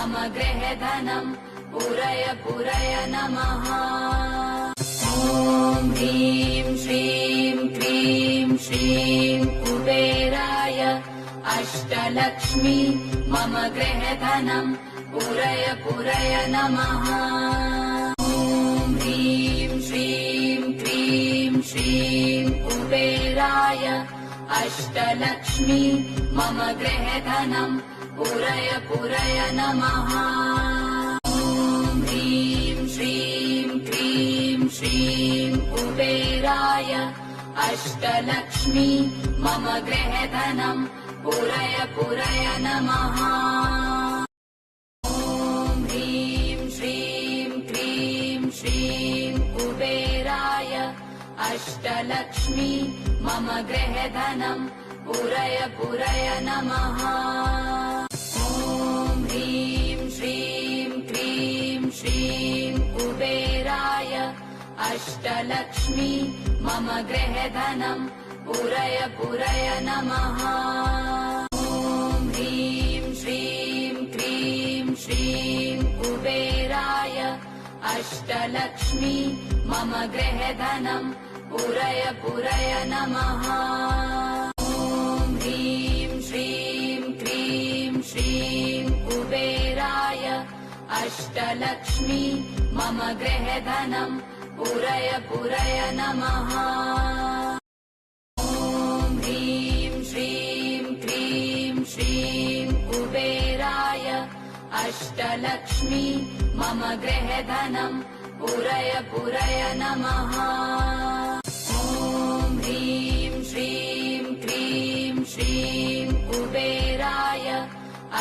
मम गृहधनम् पूरय पूरय नमः। ॐ ह्रीं श्रीं क्रीं श्रीं कुबेराय अष्टलक्ष्मी मम गृहधनम् पूरय पूरय नमः। ॐ ह्रीं श्रीं क्रीं श्रीं कुबेराय अष्टलक्ष्मी मम गृहधनम् पूरय पूरय नमः। ॐ ह्रीं श्रीं क्रीं श्रीं कुबेराय अष्टलक्ष्मी मम गृहधनम् पूरय पूरय नमः। ॐ ह्रीं श्रीं क्रीं श्रीं कुबेराय अष्टलक्ष्मी मम गृहधनम् पूरय पूरय नमः। ॐ ह्रीं श्रीं क्रीं श्रीं कुबेराय अष्टलक्ष्मी मम गृहधनम् पूरय पूरय नमः। ॐ ह्रीं श्रीं क्रीं श्रीं कुबेराय अष्टलक्ष्मी मम गृहधनम् पूरय पूरय नमः। ॐ ह्रीं श्रीं क्रीं श्रीं कुबेराय अष्टलक्ष्मी मम गृहधनम् पूरय पूरय नमः। ॐ ह्रीं श्रीं क्रीं श्रीं कुबेराय अष्टलक्ष्मी मम गृहधनम् पूरय पूरय नमः। ॐ ह्रीं श्रीं क्रीं श्रीं कुबेराय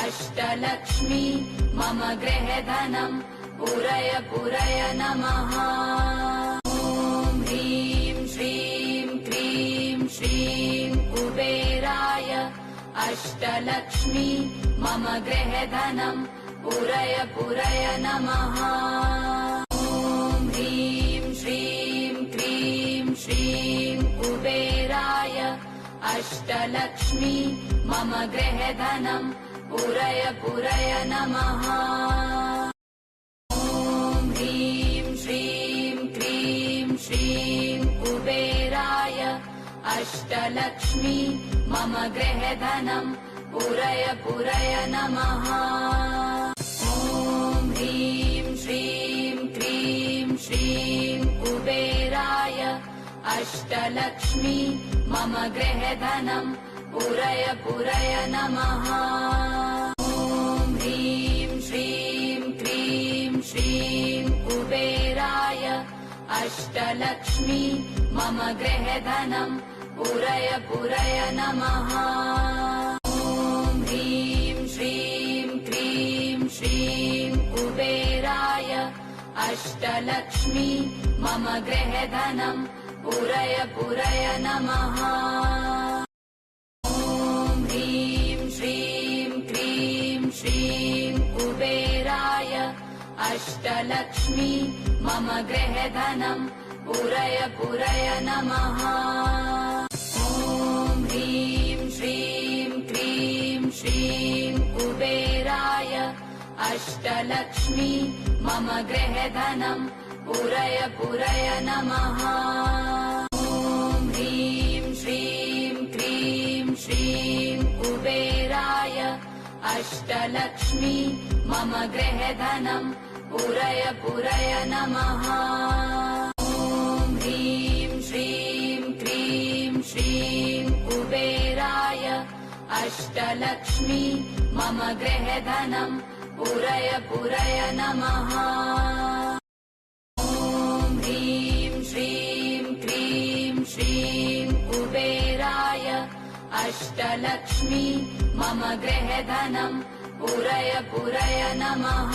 अष्टलक्ष्मी मम गृहधनम् पूरय पूरय नमः। ॐ ह्रीं श्रीं क्रीं श्रीं कुबेराय अष्टलक्ष्मी मम गृहधनम् पूरय पूरय नमः। ॐ ह्रीं श्रीं क्रीं श्रीं कुबेराय अष्टलक्ष्मी मम गृहधनम् पूरय पूरय नमः। ॐ ह्रीं श्रीं क्रीं श्रीं कुबेराय अष्टलक्ष्मी मम गृहधनम् पूरय पूरय नमः। ॐ ह्रीं श्रीं क्रीं श्रीं कुबेराय अष्टलक्ष्मी मम गृहधनम् पूरय पूरय नमः। ॐ ह्रीं श्रीं क्रीं श्रीं कुबेराय अष्टलक्ष्मी मम गृहधनम् पूरय पूरय नमः। ॐ ह्रीं श्रीं क्रीं श्रीं कुबेराय अष्टलक्ष्मी मम गृहधनम् पूरय पूरय नमः। ॐ ह्रीं श्रीं क्रीं श्रीं कुबेराय अष्टलक्ष्मी मम गृहधनम् पूरय पूरय नमः। ॐ ह्रीं श्रीं क्रीं श्रीं कुबेराय अष्टलक्ष्मी मम गृहधनम् पूरय पूरय नमः। ॐ ह्रीं श्रीं क्रीं श्रीं कुबेराय अष्टलक्ष्मी मम गृहधनम् पूरय पूरय नमः। ॐ ह्रीं श्रीं क्रीं श्रीं कुबेराय अष्टलक्ष्मी मम गृहधनम् पूरय पूरय नमः। ॐ ह्रीं श्रीं क्रीं श्रीं कुबेराय अष्टलक्ष्मी मम गृहधनम् पूरय पूरय नमः।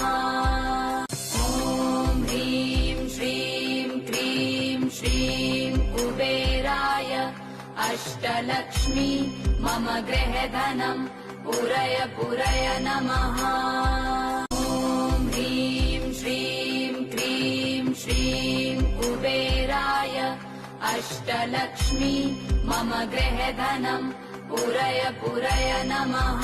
ॐ ह्रीं श्रीं क्रीं श्रीं कुबेराय अष्टलक्ष्मी मम गृहधनम् पूरय पूरय नमः। ॐ ह्रीं श्रीं क्रीं श्रीं कुबेराय अष्टलक्ष्मी मम गृहधनम् पूरय पूरय नमः।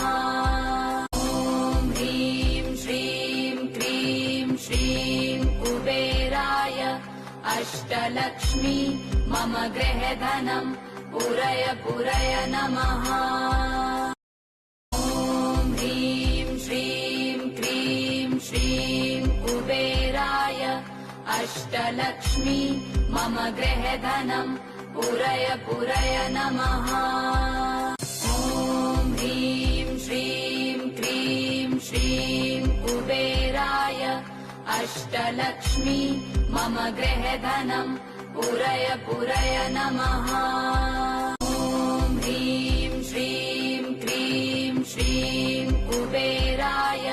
ॐ ह्रीं श्रीं क्रीं श्रीं कुबेराय अष्टलक्ष्मी मम गृहधनम् पुरय पुरय नमः। ॐ ह्रीं श्रीं क्रीं श्रीं कुबेराय अष्टलक्ष्मी मम गृहधनम् पुरय पुरय नमः। ॐ ह्रीं श्रीं क्रीं श्रीं कुबेराय अष्टलक्ष्मी मम गृहधनम् पुरय पुरय नमः। ॐ ह्रीं श्रीं क्रीं श्रीं कुबेराय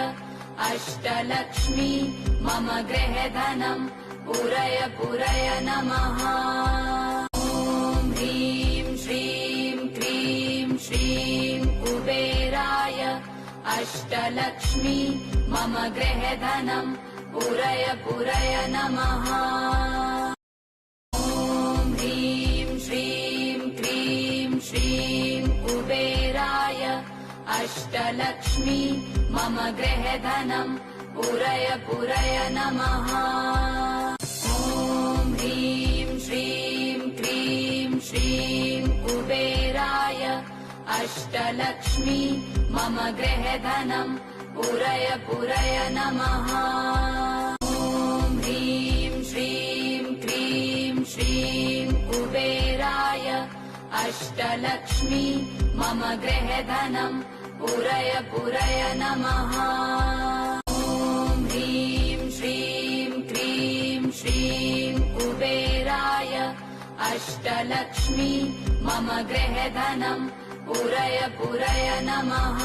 अष्टलक्ष्मी मम गृहधनम् पुरय पुरय नमः। ॐ ह्रीं श्रीं क्रीं श्रीं कुबेराय अष्टलक्ष्मी मम गृहधनम् पुरय पुरय नमः। ॐ ह्रीं श्रीं क्रीं श्रीं कुबेराय अष्टलक्ष्मी मम गृहधनम् पुरय पुरय नमः। ॐ ह्रीं श्रीं क्रीं श्रीं कुबेराय अष्टलक्ष्मी मम गृहधनम् पुरय पुरय नमः। ॐ ह्रीं श्रीं क्रीं श्रीं कुबेराय अष्टलक्ष्मी मम गृहधनम् पुरय पुरय नमः। ॐ ह्रीं श्रीं क्रीं श्रीं कुबेराय अष्टलक्ष्मी मम गृहधनम् पुरय पुरय नमः।